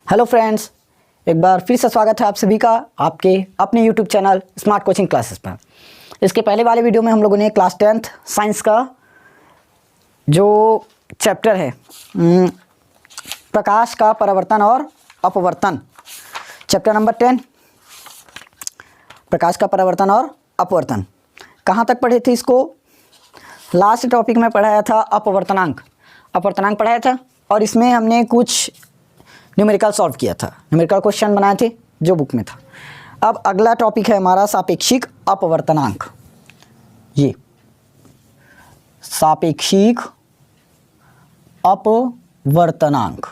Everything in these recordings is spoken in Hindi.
हेलो फ्रेंड्स, एक बार फिर से स्वागत है आप सभी का आपके अपने YouTube channel smart coaching classes पर। इसके पहले वाले वीडियो में हम लोगों ने क्लास 10th साइंस का जो चैप्टर है प्रकाश का परावर्तन और अपवर्तन, चैप्टर नंबर 10 प्रकाश का परावर्तन और अपवर्तन, कहाँ तक पढ़े थे इसको। लास्ट टॉपिक में पढ़ाया था अपवर्तनांक पढ़ाया था और इसमें हमने कुछ न्यूमेरिकल सॉल्व किया था, न्यूमेरिकल क्वेश्चन बनाए थे जो बुक में था। अब अगला टॉपिक है हमारा सापेक्षिक अपवर्तनांक। ये सापेक्षिक अपवर्तनांक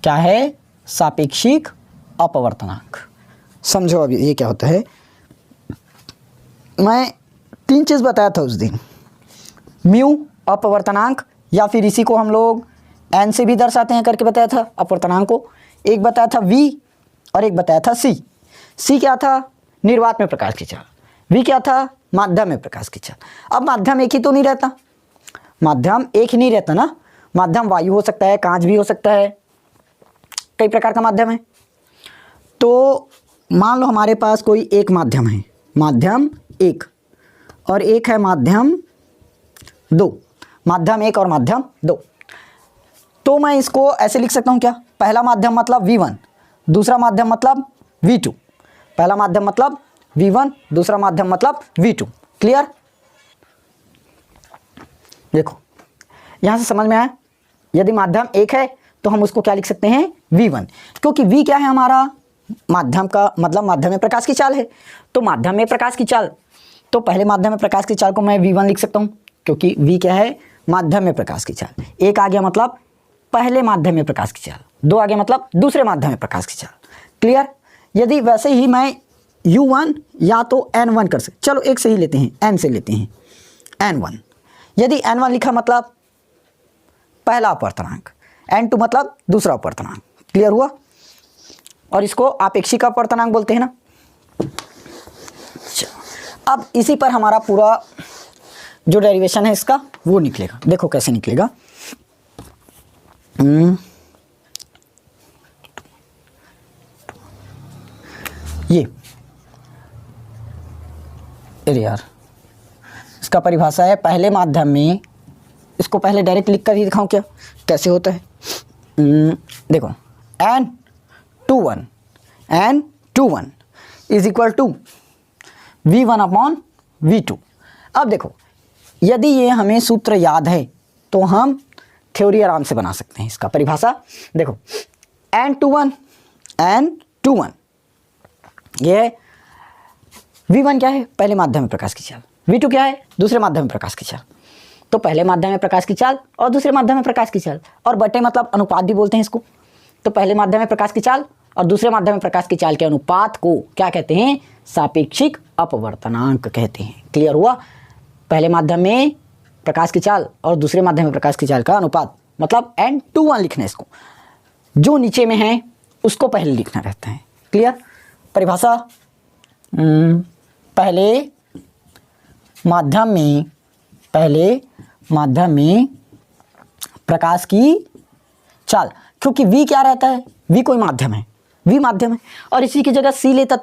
क्या है? सापेक्षिक अपवर्तनांक। समझो अभी ये क्या होता है। मैं 3 चीज़ बताया था उस दिन, म्यू अपवर्तनांक, या फिर इसी को हम लोग एन से भी दर्शाते हैं करके बताया था अपवर्तनांक को। एक बताया था वी और एक बताया था सी। सी क्या था? निर्वात में प्रकाश की चाल। वी क्या था? माध्यम में प्रकाश की चाल। अब माध्यम एक ही तो नहीं रहता, माध्यम एक ही नहीं रहता ना, माध्यम वायु हो सकता है, कांच भी हो सकता है, कई प्रकार का माध्यम है। तो मान लो हमारे पास कोई एक माध्यम है, माध्यम एक, और एक है माध्यम दो, माध्यम एक और माध्यम दो। तो मैं इसको ऐसे लिख सकता हूँ क्या? पहला माध्यम मतलब V1, दूसरा माध्यम मतलब V2। पहला माध्यम मतलब V1, दूसरा माध्यम मतलब V2। क्लियर? देखो यहाँ से समझ में आया। यदि माध्यम एक है तो हम उसको क्या लिख सकते हैं? V1, क्योंकि V क्या है हमारा? माध्यम का मतलब माध्यम में प्रकाश की चाल है। तो माध्यम में प्रकाश की चाल, तो पहले माध्यम में प्रकाश की चाल को मैं V1 लिख सकता हूँ, क्योंकि V क्या है? माध्यम में प्रकाश की चाल। एक आ गया मतलब पहले माध्यम में प्रकाश की चाल, दो आ गया मतलब दूसरे माध्यम में प्रकाश की चाल। क्लियर? यदि वैसे ही मैं U1 या तो N1 कर सकते, चलो एक से ही लेते हैं, N से लेते हैं, N1। यदि N1 लिखा मतलब पहला अपवर्तनांक, N2 मतलब दूसरा अपवर्तनांक। क्लियर हुआ? और इसको आपेक्षिक अपवर्तनांक बोलते हैं ना। अब इसी पर हमारा पूरा जो डेरिवेशन है इसका वो निकलेगा। देखो कैसे निकलेगा। ये अरे यार, इसका परिभाषा है पहले माध्यम में, इसको पहले डायरेक्ट लिख कर ही दिखाऊं क्या कैसे होता है। देखो N21 is equal to V1 upon V2। अब देखो यदि ये हमें सूत्र याद है तो हम थ्योरी आराम से बना सकते हैं। इसका परिभाषा देखो, N21 ये V1 क्या है? पहले माध्यम में प्रकाश की चाल। V2 क्या है? दूसरे माध्यम में प्रकाश की चाल। तो पहले माध्यम में प्रकाश की चाल और दूसरे माध्यम में प्रकाश की चाल, और बटे मतलब अनुपात भी बोलते हैं इसको। तो पहले माध्यम में प्रकाश की चाल और दूसरे माध्यम में प्रकाश की चाल के अनुपात को क्या कहते हैं? सापेक्षिक अपवर्तनांक कहते हैं। क्लियर हुआ? पहले माध्यम में प्रकाश की चाल और दूसरे माध्यम में प्रकाश की चाल का अनुपात, मतलब N21 लिखना है इसको, जो नीचे में है उसको पहले लिखना रहता है। क्लियर? परिभाषा पहले माध्यम में प्रकाश की चाल, क्योंकि V क्या रहता है? V कोई माध्यम है, V माध्यम है, और इसी की जगह C लेता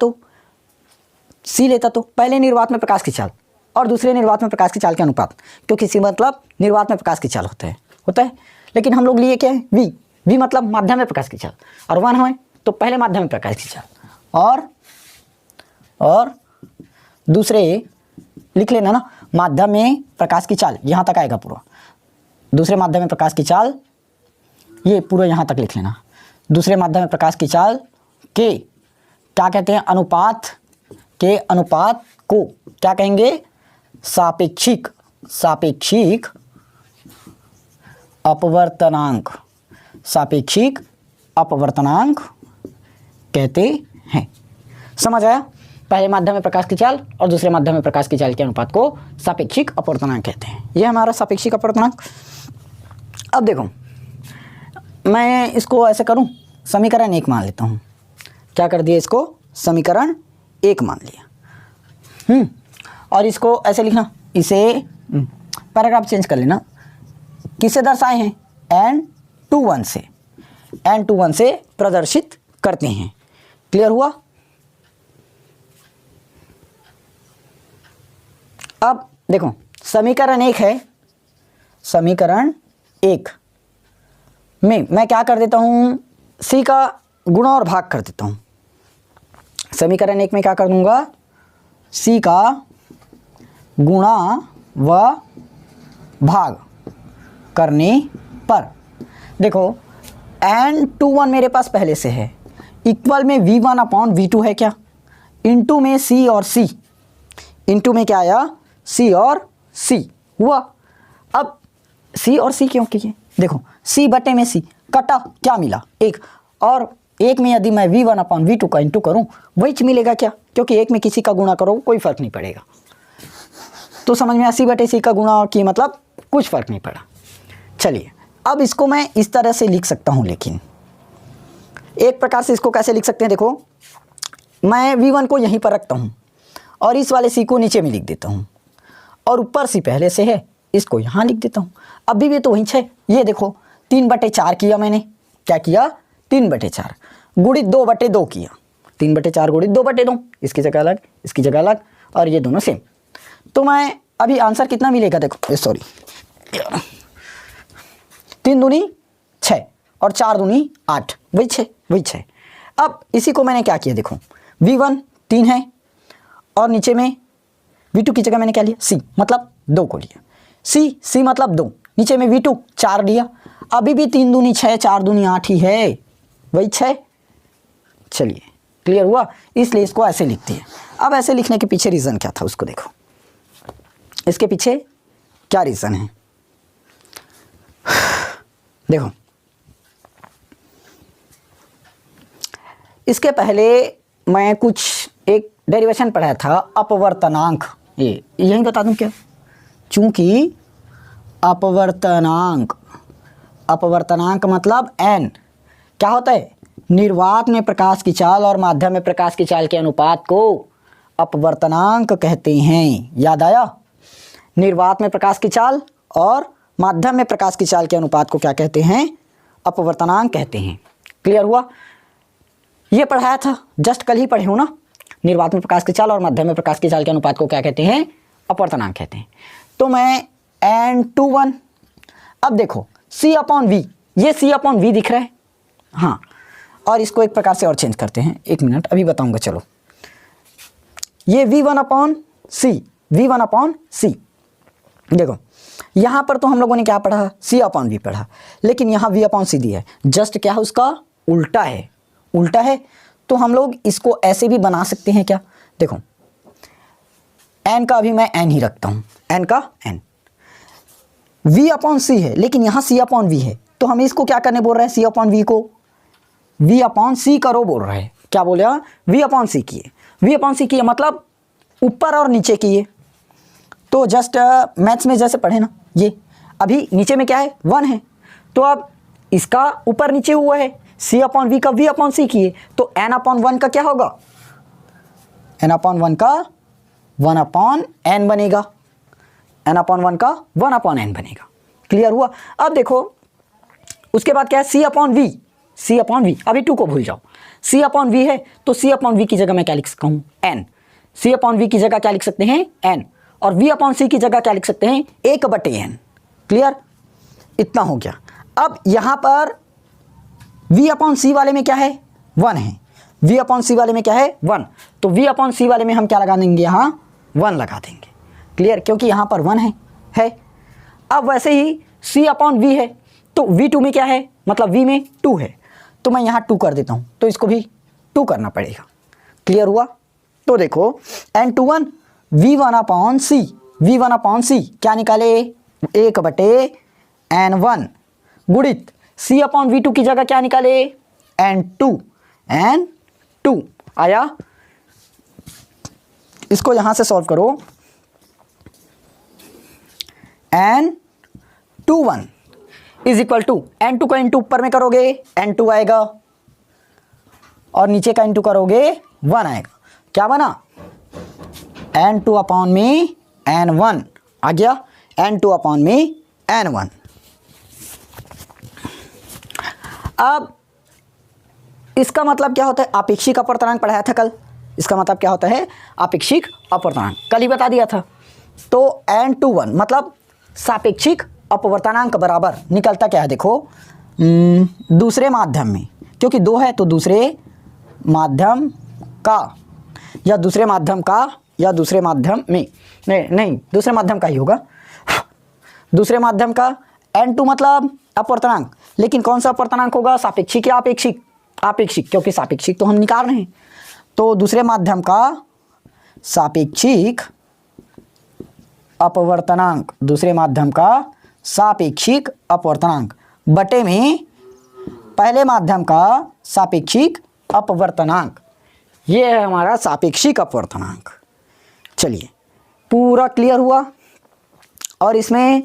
तो पहले निर्वात में प्रकाश की चाल और दूसरे निर्वात में प्रकाश की चाल के अनुपात, क्योंकि C मतलब निर्वात में प्रकाश की चाल होता है। लेकिन हम लोग लिए क्या है? V मतलब माध्यम में प्रकाश की चाल, और 1 है तो पहले माध्यम में प्रकाश की चाल और दूसरे लिख लेना ना, माध्यम में प्रकाश की चाल यहाँ तक आएगा पूरा, दूसरे माध्यम में प्रकाश की चाल ये पूरा यहाँ तक लिख लेना। दूसरे माध्यम में प्रकाश की चाल के क्या कहते हैं? अनुपात के अनुपात को क्या कहेंगे? सापेक्षिक अपवर्तनांक कहते हैं। समझ आया? पहले माध्यम में प्रकाश की चाल और दूसरे माध्यम में प्रकाश की चाल के अनुपात को सापेक्षिक अपवर्तनांक कहते हैं। यह हमारा सापेक्षिक अपवर्तनांक। अब देखो मैं इसको ऐसे करूं, समीकरण 1 मान लेता हूं। क्या कर दिया? इसको समीकरण 1 मान लिया। और इसको ऐसे लिखना, इसे पैराग्राफ चेंज कर लेना। किससे दर्शाए हैं? N21 से। n21 से प्रदर्शित करते हैं। क्लियर हुआ? अब देखो समीकरण 1 है, समीकरण 1 में मैं क्या कर देता हूँ, c का गुणा और भाग कर देता हूँ। समीकरण 1 में क्या कर दूंगा, c का गुणा व भाग करने पर देखो n21 मेरे पास पहले से है, इक्वल में v1/v2 है क्या, इंटू में c और c, इंटू में क्या आया c और c हुआ। अब c और c क्यों किए, देखो c बटे में c कटा, क्या मिला 1, और 1 में यदि मैं v1/v2 का इंटू करूँ वही मिलेगा क्या, क्योंकि 1 में किसी का गुणा करो कोई फ़र्क नहीं पड़ेगा। तो समझ में c बटे c का गुणा की मतलब कुछ फ़र्क नहीं पड़ा। चलिए अब इसको मैं इस तरह से लिख सकता हूँ, लेकिन एक प्रकार से इसको कैसे लिख सकते हैं, देखो मैं v1 को यहीं पर रखता हूँ और इस वाले c को नीचे में लिख देता हूँ, और ऊपर c पहले से है इसको यहाँ लिख देता हूँ। अभी भी तो वहीं है, ये देखो 3/4 किया मैंने, क्या किया 3/4 गुणित 2/2 किया, 3/4 गुणित 2/2, इसकी जगह अलग इसकी जगह अलग, और ये दोनों सेम। तो मैं अभी आंसर कितना मिलेगा, देखो सॉरी 3 दूनी 6 और 4 दूनी 8, वही 6। अब इसी को मैंने क्या किया, देखो v1 3 है और नीचे में v2 की जगह मैंने क्या लिया c मतलब 2 को लिया, c मतलब 2, नीचे में v2 4 लिया। अभी भी 3 दूनी 6 4 दूनी 8 ही है, वही 6। चलिए क्लियर हुआ, इसलिए इसको ऐसे लिखते हैं। अब ऐसे लिखने के पीछे रीज़न क्या था उसको देखो, इसके पीछे क्या रीज़न है देखो। इसके पहले मैं कुछ एक डेरिवेशन पढ़ाया था अपवर्तनांक, ये यही बता दूं क्या, चूंकि अपवर्तनांक मतलब n क्या होता है, निर्वात में प्रकाश की चाल और माध्यम में प्रकाश की चाल के अनुपात को अपवर्तनांक कहते हैं। याद आया, निर्वात में प्रकाश की चाल और माध्यम में प्रकाश की चाल के अनुपात को क्या कहते हैं, अपवर्तनांक कहते हैं। क्लियर हुआ, ये पढ़ाया था जस्ट कल ही पढ़े हो ना, निर्वात में प्रकाश की चाल और माध्यम में प्रकाश की चाल के अनुपात को क्या कहते हैं, अपवर्तनांक कहते हैं। तो मैं n21, अब देखो c/v, ये c/v दिख रहा है, हाँ, और इसको एक प्रकार से और चेंज करते हैं, 1 मिनट अभी बताऊंगा। चलो ये v1/c, देखो यहाँ पर तो हम लोगों ने क्या पढ़ा, c/v पढ़ा, लेकिन यहाँ v/c दिया है, जस्ट क्या है उसका उल्टा है। तो हम लोग इसको ऐसे भी बना सकते हैं क्या, देखो n का अभी मैं n ही रखता हूँ, n का n, v/c है लेकिन यहाँ c/v है, तो हम इसको क्या करने बोल रहे हैं, c/v को v/c करो बोल रहे हैं। क्या बोले, v/c किए मतलब ऊपर और नीचे किए। तो जस्ट मैथ्स में जैसे पढ़े ना, ये अभी नीचे में क्या है 1 है, तो अब इसका ऊपर नीचे हुआ है, c/v का v/c किए, तो n/1 का क्या होगा, n/1 का 1/n बनेगा, n/1 का 1/n बनेगा। क्लियर हुआ। अब देखो उसके बाद क्या है, c/v, अभी 2 को भूल जाओ, c/v है तो c/v की जगह मैं क्या लिख सकता हूँ, n, c/v की जगह क्या लिख सकते हैं n, और v/c की जगह क्या लिख सकते हैं 1/n। क्लियर, इतना हो गया। अब यहाँ पर v/c वाले में क्या है 1 है, v/c वाले में क्या है 1, तो v/c वाले में हम क्या लगा देंगे, यहाँ 1 लगा देंगे। क्लियर, क्योंकि यहाँ पर 1 है। अब वैसे ही c/v है तो v2 में क्या है, मतलब v में 2 है, तो मैं यहाँ 2 कर देता हूँ, तो इसको भी 2 करना पड़ेगा। क्लियर हुआ। तो देखो n21 v1/c क्या निकाले 1/n1 गुणित c/v2 की जगह क्या निकाले n2 आया। इसको यहां से सॉल्व करो, n21 is equal to n2 का इंटू ऊपर में करोगे n2 आएगा और नीचे का इंटू करोगे 1 आएगा। क्या बना n2 में n1 आ गया, n2 में n1। अब इसका मतलब क्या होता है, आपेक्षिक अपवर्तनांक पढ़ाया था कल। इसका मतलब क्या होता है, आपेक्षिक अपवर्तनांक, कल ही बता दिया था। तो n/1 मतलब सापेक्षिक अपवर्तनांक बराबर निकलता क्या है, देखो दूसरे माध्यम में, क्योंकि 2 है तो दूसरे माध्यम का या दूसरे माध्यम का या दूसरे माध्यम में, नहीं दूसरे माध्यम का ही होगा, दूसरे माध्यम का। n2 मतलब अपवर्तनांक, लेकिन कौन सा अपवर्तनांक होगा, सापेक्षिक या आपेक्षिक, आपेक्षिक, क्योंकि सापेक्षिक तो हम निकाल रहे हैं। तो दूसरे माध्यम का सापेक्षिक अपवर्तनांक, दूसरे माध्यम का सापेक्षिक अपवर्तनांक बटे में पहले माध्यम का सापेक्षिक अपवर्तनांक, ये है हमारा सापेक्षिक अपवर्तनांक। चलिए पूरा क्लियर हुआ। और इसमें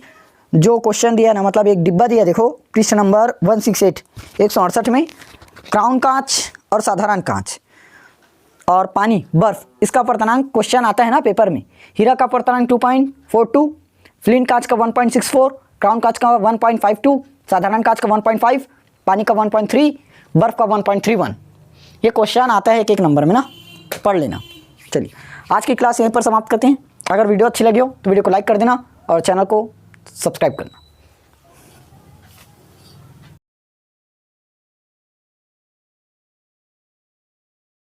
जो क्वेश्चन दिया ना, मतलब एक डिब्बा दिया, देखो पृष्ठ नंबर 168 168 में क्राउन कांच और साधारण कांच और पानी बर्फ, इसका अपवर्तनांक क्वेश्चन आता है ना पेपर में। हीरा का अपवर्तनांक 2.42, फ्लिंट कांच का 1.64, क्राउन कांच का 1.52, साधारण कांच का 1.5, पानी का 1.3, बर्फ का 1.31। ये क्वेश्चन आता है एक एक नंबर में ना, पढ़ लेना। चलिए आज की क्लास यहीं पर समाप्त करते हैं। अगर वीडियो अच्छी लगी हो तो वीडियो को लाइक कर देना और चैनल को सब्सक्राइब करना।